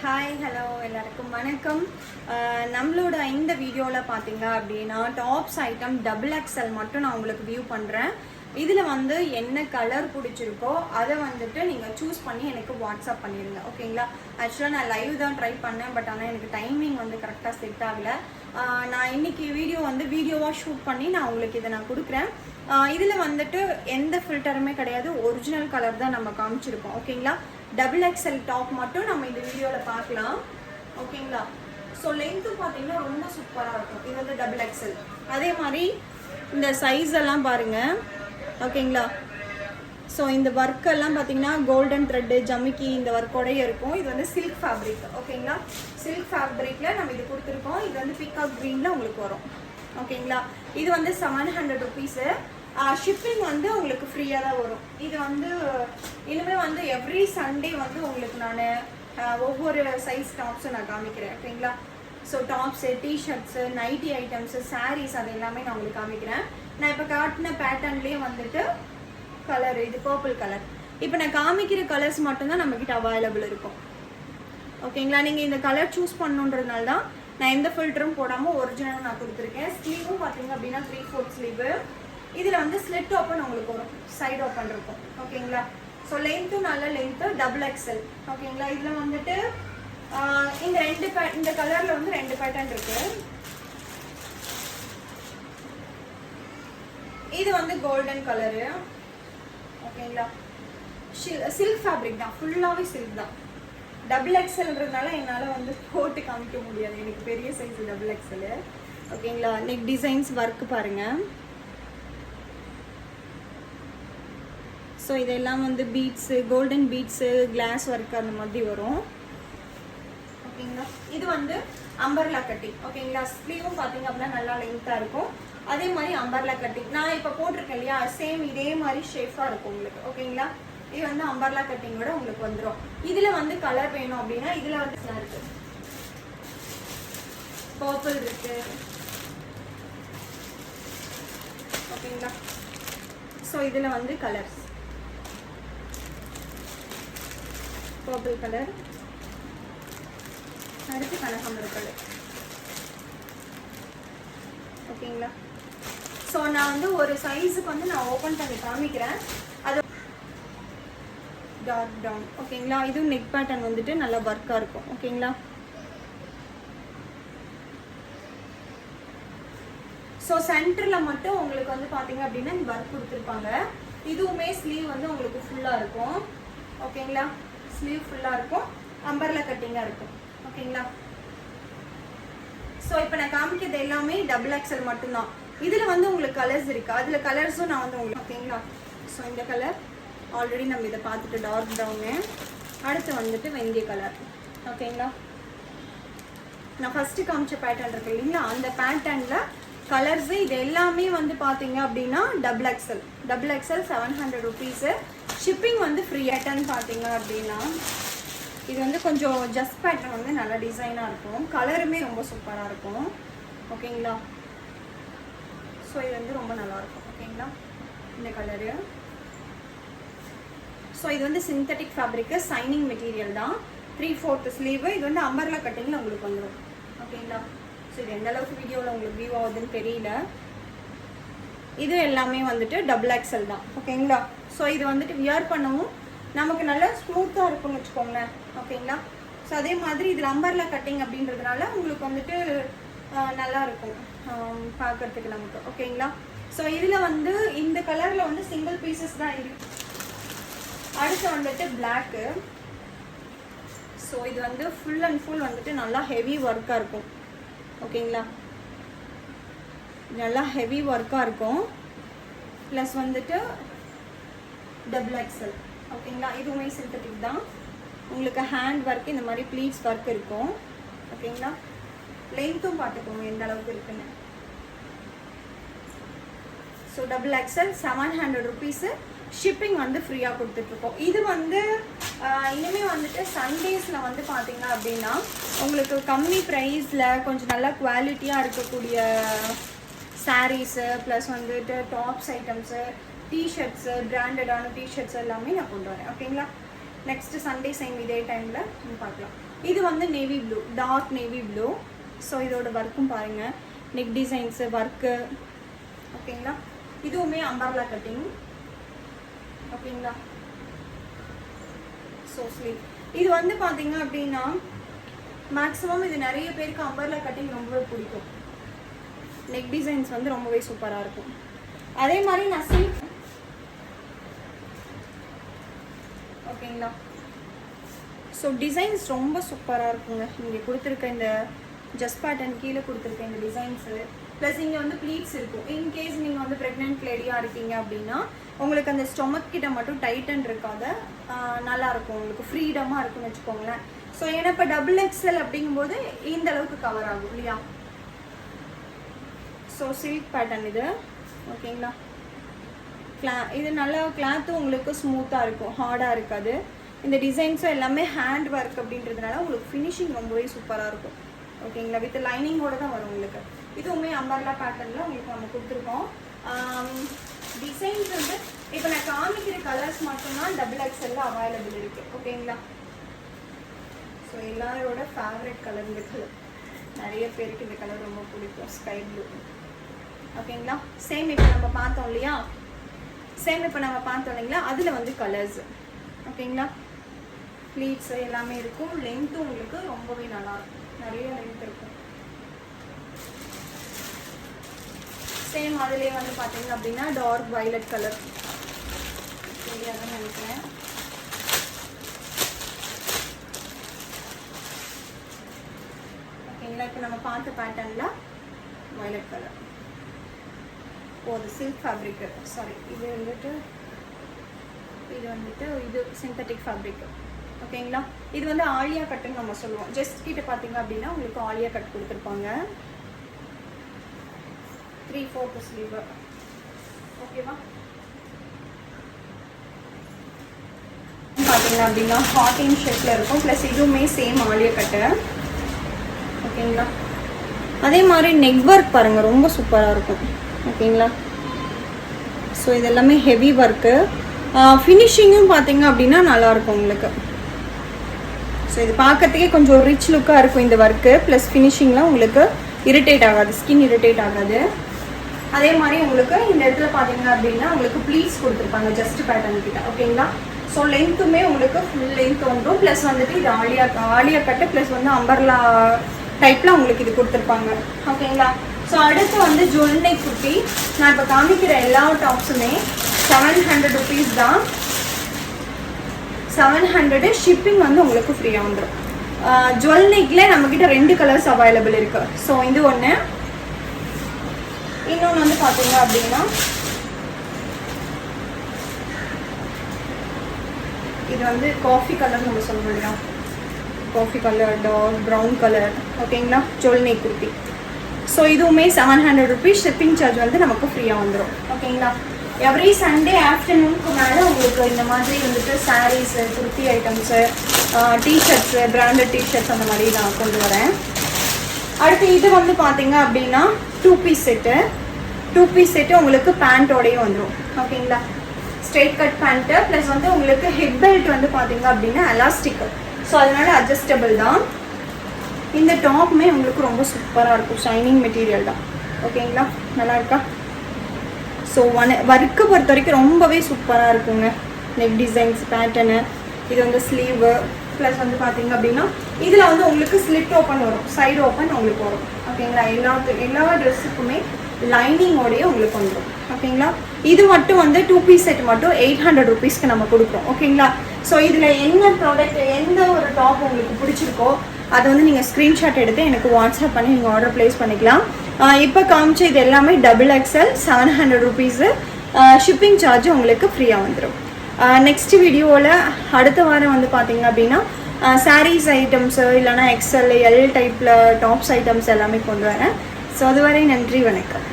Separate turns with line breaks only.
Hi hello எல்லாருக்கும் வணக்கம். நம்மளோட இந்த வீடியோவில் பார்த்தீங்க அப்படின்னா டாப்ஸ் ஐட்டம் டபுள் எக்ஸ்எல் மட்டும் நான் உங்களுக்கு வியூ பண்ணுறேன். இதில் வந்து என்ன கலர் பிடிச்சிருக்கோ அதை வந்துட்டு நீங்கள் சூஸ் பண்ணி எனக்கு வாட்ஸ்அப் பண்ணிடுங்க, ஓகேங்களா? ஆக்சுவலாக நான் லைவ் தான் ட்ரை பண்ணேன், பட் ஆனால் எனக்கு டைமிங் வந்து கரெக்டாக செட் ஆகலை. நான் இன்னைக்கு வீடியோவாக ஷூட் பண்ணி நான் உங்களுக்கு இதை நான் கொடுக்குறேன். இதில் வந்துட்டு எந்த ஃபில்டருமே கிடையாது, ஒரிஜினல் கலர் தான் நம்ம காமிச்சிருக்கோம், ஓகேங்களா? டபுள் எக்ஸ்எல் டாப் மட்டும் நம்ம இந்த வீடியோவில் பார்க்கலாம், ஓகேங்களா? ஸோ லென்த்தும் பார்த்தீங்கன்னா ரொம்ப சூப்பராக இருக்கும். இது வந்து டபுள் எக்ஸ்எல். அதே மாதிரி இந்த சைஸ் எல்லாம் பாருங்கள், ஓகேங்களா? ஸோ இந்த ஒர்க்கெல்லாம் பார்த்தீங்கன்னா கோல்டன் த்ரெட்டு ஜமிக்கி இந்த ஒர்க்கோடய இருக்கும். இது வந்து சில்க் ஃபேப்ரிக், ஓகேங்களா? சில்க் ஃபேப்ரிக்கில் நம்ம இது கொடுத்துருக்கோம். இது வந்து பீகாக் க்ரீனில் உங்களுக்கு வரும், ஓகேங்களா? இது வந்து 700 ருபீஸு. ஷிப்பிங் வந்து உங்களுக்கு ஃப்ரீயாக தான் வரும். இது வந்து இனிமேல் வந்து எவ்ரி சண்டே வந்து உங்களுக்கு நான் ஒவ்வொரு சைஸ் டாப்ஸும் நான் காமிக்கிறேன், ஓகேங்களா? So tops, t-shirts, nightie items, saris அது எல்லாமே நான் உங்களுக்கு காமிக்கிறேன். நான் இப்போ காட்டின பேட்டர்ன்லேயே வந்துட்டு கலர், இது பர்பிள் கலர். இப்போ நான் காமிக்கிற கலர்ஸ் மட்டும்தான் நம்மக்கிட்ட அவைலபிள் இருக்கும், ஓகேங்களா? நீங்கள் இந்த கலர் சூஸ் பண்ணுன்றதுனால தான் நான் எந்த ஃபில்டரும் போடாமல் ஒரிஜினலும் நான் கொடுத்துருக்கேன். ஸ்லீவும் பார்த்தீங்க அப்படின்னா 3/4 ஸ்லீவு. இதில் வந்து ஸ்லிட் ஓப்பன் உங்களுக்கு வரும், சைடு ஓப்பன் இருக்கும், ஓகேங்களா? ஸோ லென்த்தும் நல்ல லென்த்து, டபுள் எக்ஸ்எல், ஓகேங்களா? இதில் வந்துட்டு இந்த கலரில் வந்து 2 பேட்டர்ன் இருக்கு. இது வந்து கோல்டன் கலரு, ஓகேங்களா? சில்க் ஃபேப்ரிக் தான், ஃபுல்லாகவே சில்க் தான். டபுள் எக்ஸ்எல்ன்றதுனால என்னால் வந்து போட்டு காமிக்க முடியாது, எனக்கு பெரிய சைஸ் டபுள் எக்ஸ்எல், ஓகேங்களா? நெக் டிசைன்ஸ் ஒர்க் பாருங்கள். ஸோ இதெல்லாம் வந்து beads, golden beads, glass work அந்த மாதிரி வரும், ஓகேங்களா? இது வந்து அம்பர்லா கட்டிங், ஓகேங்களா? ஸ்லீவும் பார்த்தீங்க அப்படின்னா நல்லா லென்த்தாக இருக்கும். அதே மாதிரி அம்பர்லா கட்டிங் நான் இப்போ போட்டிருக்கேன் இல்லையா, சேம் இதே மாதிரி ஷேஃபாக இருக்கும் உங்களுக்கு, ஓகேங்களா? இது வந்து அம்பர்லா கட்டிங்கோட உங்களுக்கு வந்துடும். இதில் வந்து கலர் வேணும் அப்படின்னா இதில் வந்து இருக்கு, பர்பிள் இருக்கு, ஓகேங்களா? ஸோ இதில் வந்து கலர்ஸ் பர்பிள் கலர், அடுத்து கனகாம்பர கலர், ஓகேங்களா? ஸோ நான் வந்து ஒரு சைஸுக்கு வந்து நான் ஓப்பன் பண்ணி காமிக்கிறேன். அது டார்க் ப்ரௌன், ஓகேங்களா? இதுவும் நெக் பேட்டர்ன் வந்துட்டு நல்லா ஒர்க்காக இருக்கும், ஓகேங்களா? ஸோ சென்டரில் மட்டும் உங்களுக்கு வந்து பார்த்தீங்க அப்படின்னா இந்த ஒர்க் கொடுத்துருப்பாங்க. இதுவுமே ஸ்லீவ் வந்து உங்களுக்கு ஃபுல்லாக இருக்கும், ஓகேங்களா? ஸ்லீவ் ஃபுல்லாக இருக்கும், அம்பர்லா கட்டிங்காக இருக்கும், ஓகேங்களா? ஸோ இப்போ நான் காமிக்கிறது எல்லாமே டபுள் எக்ஸ்எல் மட்டும்தான். இதில் வந்து உங்களுக்கு கலர்ஸ் இருக்குது, அதில் கலர்ஸும் நான் வந்து உங்களுக்கு, ஓகேங்களா? ஸோ இந்த கலர் ஆல்ரெடி நம்ம இதை பார்த்துட்டு டார்க் ப்ரௌனு, அடுத்து வந்துட்டு வெந்தய கலர், ஓகேங்களா? நான் ஃபஸ்ட்டு காமிச்ச பேட்டர்ன் இருக்கு இல்லைங்களா, அந்த பேட்டர்னில் கலர்ஸு இது எல்லாமே வந்து பார்த்தீங்க அப்படின்னா டபுள் எக்ஸ்எல் 700 ருபீஸு. ஷிப்பிங் வந்து ஃப்ரீ. பேட்டர்ன் பார்த்தீங்க அப்படின்னா இது வந்து கொஞ்சம் ஜஸ்ட் பேட்டர்ன் வந்து நல்ல டிசைனாக இருக்கும், கலருமே ரொம்ப சூப்பராக இருக்கும், ஓகேங்களா? ஸோ இது வந்து ரொம்ப நல்லாயிருக்கும், ஓகேங்களா? இந்த கலரு. ஸோ இது வந்து சிந்தட்டிக் ஃபேப்ரிக்கு, சைனிங் மெட்டீரியல் தான், 3/4 ஸ்லீவு. இது வந்து அம்பர்லா கட்டிங்கில் உங்களுக்கு வந்துடும், ஓகேங்களா? ஸோ இது எந்த அளவுக்கு வீடியோவில் உங்களுக்கு வியூ ஆகுதுன்னு தெரியல. இது எல்லாமே வந்துட்டு டபுள் எக்ஸ்எல் தான், ஓகேங்களா? ஸோ இது வந்துட்டு வியர் பண்ணவும் நமக்கு நல்லா ஸ்மூத்தாக இருக்கும்னு வச்சுக்கோங்களேன், ஓகேங்களா? ஸோ அதே மாதிரி இதில் அம்பர்லா கட்டிங் அப்படின்றதுனால உங்களுக்கு வந்துட்டு நல்லா இருக்கும் பார்க்கறதுக்கு நமக்கு, ஓகேங்களா? ஸோ இதில் வந்து இந்த கலரில் வந்து சிங்கிள் பீசஸ் தான் இருக்கு. அடுத்து வந்துட்டு பிளாக்கு. ஸோ இது வந்து ஃபுல் அண்ட் ஃபுல் வந்துட்டு நல்லா ஹெவி ஒர்க்காக இருக்கும், ஓகேங்களா? நல்லா ஹெவி ஒர்க்காக இருக்கும், ப்ளஸ் வந்துட்டு டபுள் எக்ஸ்எல், ஓகேங்களா? இதுவுமே சிந்தட்டிக் தான். உங்களுக்கு ஹேண்ட் ஒர்க் இந்த மாதிரி ப்ளீட்ஸ் ஒர்க் இருக்கும், ஓகேங்களா? லென்த்தும் பார்த்துக்கோங்க எந்த அளவுக்கு இருக்குன்னு. So double XL 700 rupees. Shipping வந்து ஃப்ரீயாக கொடுத்துட்ருக்கோம். இது வந்து இனிமேல் வந்துட்டு சண்டேஸில் வந்து பார்த்தீங்க அப்படின்னா உங்களுக்கு கம்மி ப்ரைஸில் கொஞ்சம் நல்லா குவாலிட்டியாக இருக்கக்கூடிய சாரீஸு, ப்ளஸ் வந்துட்டு டாப்ஸ் ஐட்டம்ஸு, டிஷர்ட்ஸு, பிராண்டடான டிஷர்ட்ஸ் எல்லாமே நான் கொண்டு வரேன், ஓகேங்களா? நெக்ஸ்ட் சண்டே சேம் இதே டைமில் நம்ம பார்க்கலாம். இது வந்து navy blue, dark navy blue. So இதோட ஒர்க்கும் பாருங்கள், நெக் டிசைன்ஸு ஒர்க்கு. ஓகேங்களா, இதுவுமே அம்பர்லா கட்டிங். ஓகேங்களா, ஸோ ஸ்லீவ் இது வந்து பார்த்தீங்க அப்படின்னா மேக்ஸிமம் இது நிறைய பேருக்கு அம்பர்லா கட்டிங் ரொம்பவே பிடிக்கும். நெக் டிசைன்ஸ் வந்து ரொம்பவே சூப்பராக இருக்கும். அதே மாதிரி நான் சில்க். ஓகேங்களா, ஸோ டிசைன்ஸ் ரொம்ப சூப்பராக இருக்குங்க. இங்கே கொடுத்துருக்க இந்த ஜஸ்ட் பேட்டர்ன் கீழே கொடுத்துருக்க இந்த டிசைன்ஸு ப்ளஸ் இங்கே வந்து ப்ளீட்ஸ் இருக்கும். இன்கேஸ் நீங்கள் வந்து ப்ரெக்னென்ட் லேடியாக இருக்கீங்க அப்படின்னா உங்களுக்கு அந்த ஸ்டொமக் கிட்ட மட்டும் டைட்டன் இருக்காத நல்லாயிருக்கும், உங்களுக்கு ஃப்ரீடமாக இருக்குன்னு வச்சுக்கோங்களேன். ஸோ ஏன்னா இப்போ டபுள் எக்ஸ்எல் அப்படிங்கும்போது இந்த அளவுக்கு கவர் ஆகும் இல்லையா. ஸோ சில்க் பேட்டர்ன் இது. ஓகேங்களா, இது நல்லா கிளாத்தும் உங்களுக்கு ஸ்மூத்தாக இருக்கும், ஹார்டாக இருக்காது. இந்த டிசைன்ஸும் எல்லாமே ஹேண்ட் ஒர்க் அப்படின்றதுனால உங்களுக்கு ஃபினிஷிங் ரொம்பவே சூப்பராக இருக்கும். ஓகேங்களா, வித் லைனிங்கோட தான் வரும் உங்களுக்கு. இதுவுமே அம்பர்லா பேட்டர்னில் உங்களுக்கு நம்ம கொடுத்துருக்கோம். டிசைன்ஸ் வந்து இப்போ நான் காமிக்கிற கலர்ஸ் மட்டும்தான் டபுள் எக்ஸ்எல்ல அவைலபிள் இருக்குது. ஓகேங்களா, ஸோ எல்லாரோட ஃபேவரட் கலர் இந்த கலர். நிறைய பேருக்கு இந்த கலர் ரொம்ப பிடிக்கும், ஸ்கை ப்ளூ. ஓகேங்களா, சேம் இப்போ நம்ம பார்த்தோம் இல்லையா, அதில் வந்து கலர்ஸ். ஓகேங்களா, ப்ளீட்ஸ் எல்லாமே இருக்கும். லென்த்தும் உங்களுக்கு ரொம்பவே நல்லாயிருக்கும், நிறைய லென்த் இருக்கும். சேம் அதுலேயே வந்து பார்த்தீங்க அப்படின்னா டார்க் வயலட் கலர் சரியாக நினைக்கிறேன். ஓகேங்களா, இப்போ நம்ம பார்த்த பேட்டர்னில் வயலட் கலர். அது சில்க் ஃபேப்ரிக், சாரி இது வந்துட்டு இது சிந்தட்டிக் ஃபேப்ரிக். ஓகேங்களா, இது வந்து ஆலியா கட்டுன்னு நம்ம சொல்லுவோம். ஜஸ்ட் கிட்ட பார்த்தீங்க அப்படின்னா உங்களுக்கு ஆலியா கட் கொடுத்துருப்பாங்க. 3/4 ஸ்லீவ். ஓகேவா, பார்த்தீங்க அப்படின்னா ஹாட்டின் ஷேப்பில் இருக்கும். ப்ளஸ் இதுவுமே சேம் ஆலியா கட்டு. ஓகேங்களா, அதே மாதிரி நெக் ஒர்க் பாருங்கள், ரொம்ப சூப்பராக இருக்கும். ஓகேங்களா, ஸோ இதெல்லாமே ஹெவி ஒர்க்கு. ஃபினிஷிங்கும் பார்த்தீங்க அப்படின்னா நல்லாயிருக்கும் உங்களுக்கு. ஸோ இது பார்க்கறதுக்கே கொஞ்சம் ரிச் லுக்காக இருக்கும் இந்த ஒர்க்கு. ப்ளஸ் ஃபினிஷிங்லாம் உங்களுக்கு இரிட்டேட் ஆகாது, ஸ்கின் இரிட்டேட் ஆகாது. அதே மாதிரி உங்களுக்கு இந்த இடத்துல பார்த்தீங்க அப்படின்னா உங்களுக்கு ப்ளீட்ஸ் கொடுத்துருப்பாங்க ஜஸ்ட் பேட்டர்ன் கிட்ட. ஓகேங்களா, ஸோ லென்த்துமே உங்களுக்கு ஃபுல் லென்த் வந்துடும். ப்ளஸ் வந்துட்டு இது ஆலியா கட்டு ப்ளஸ் வந்து அம்பர்லா டைப்பில் உங்களுக்கு இது கொடுத்துருப்பாங்க. ஓகேங்களா, ஸோ அடுத்து வந்து ஜுவல்னை குர்த்தி. நான் இப்போ காமிக்கிற எல்லா டாப்ஸுமே 700 rupees தான். 700. ஷிப்பிங் வந்து உங்களுக்கு ஃப்ரீயாக வந்துடும். ஜுவல் நெக்கில் நம்மக்கிட்ட 2 கலர்ஸ் அவைலபிள் இருக்குது. ஸோ இது ஒன்று. இன்னொன்று வந்து பார்த்தீங்க அப்படின்னா இது வந்து காஃபி கலர் நம்ம சொல்ல இல்லையா, coffee colour, dark brown colour. ஓகேங்களா, ஜுவல் நெக் குர்த்தி. ஸோ இதுவுமே 700 rupees. ஷிப்பிங் சார்ஜ் வந்து நமக்கு ஃப்ரீயாக வந்துடும். ஓகேங்களா, எவ்ரி சண்டே ஆஃப்டர்நூனுக்கு மேலே உங்களுக்கு இந்த மாதிரி வந்துட்டு saris, kurti items, t-shirts, branded t-shirts அந்த மாதிரி நான் கொண்டு வரேன். அடுத்து இது வந்து பார்த்தீங்க அப்படின்னா 2 பீஸ் செட்டு. 2 பீஸ் செட்டு உங்களுக்கு பேண்ட்டோடையும் வந்துடும். ஓகேங்களா, ஸ்ட்ரெயிட் கட் பேண்ட்டு ப்ளஸ் வந்து உங்களுக்கு ஹெட் பெல்ட் வந்து பார்த்தீங்க அப்படின்னா எலாஸ்டிக். ஸோ அதனால அட்ஜஸ்டபிள் தான். இந்த டாப்புமே உங்களுக்கு ரொம்ப சூப்பராக இருக்கும், ஷைனிங் மெட்டீரியல் தான். ஓகேங்களா, நல்லா இருக்கா. ஸோ ஒர்க்கை பொறுத்த வரைக்கும் ரொம்பவே சூப்பராக இருக்குங்க. நெக் டிசைன்ஸ் பேட்டர்னு, இது வந்து ஸ்லீவு ப்ளஸ் வந்து பார்த்தீங்க அப்படின்னா இதில் வந்து உங்களுக்கு ஸ்லிட் ஓப்பன் வரும், சைடு ஓப்பன் உங்களுக்கு வரும். ஓகேங்களா, எல்லா ட்ரெஸ்ஸுக்குமே லைனிங்கோடையே உங்களுக்கு வந்துடும். ஓகேங்களா, இது மட்டும் வந்து 2 பீஸ் செட் மட்டும் 800 rupeesக்கு நம்ம கொடுக்குறோம். ஓகேங்களா, ஸோ இதில் என்ன ப்ராடக்ட், எந்த ஒரு டாப் உங்களுக்கு பிடிச்சிருக்கோ அதை வந்து நீங்கள் ஸ்க்ரீன்ஷாட் எடுத்து எனக்கு வாட்ஸ்அப் பண்ணி நீங்கள் ஆர்டர் ப்ளேஸ் பண்ணிக்கலாம். இப்போ காமிச்ச இது எல்லாமே double XL 700 rupees. Shipping charge உங்களுக்கு ஃப்ரீயாக வந்துடும். நெக்ஸ்ட் வீடியோவில் அடுத்த வாரம் வந்து பார்த்தீங்க அப்படின்னா சாரீஸ் ஐட்டம்ஸு இல்லைனா எக்ஸ்எல், எல் டைப்பில் டாப்ஸ் ஐட்டம்ஸ் எல்லாமே கொண்டு வரேன். ஸோ அதுவரை நன்றி, வணக்கம்.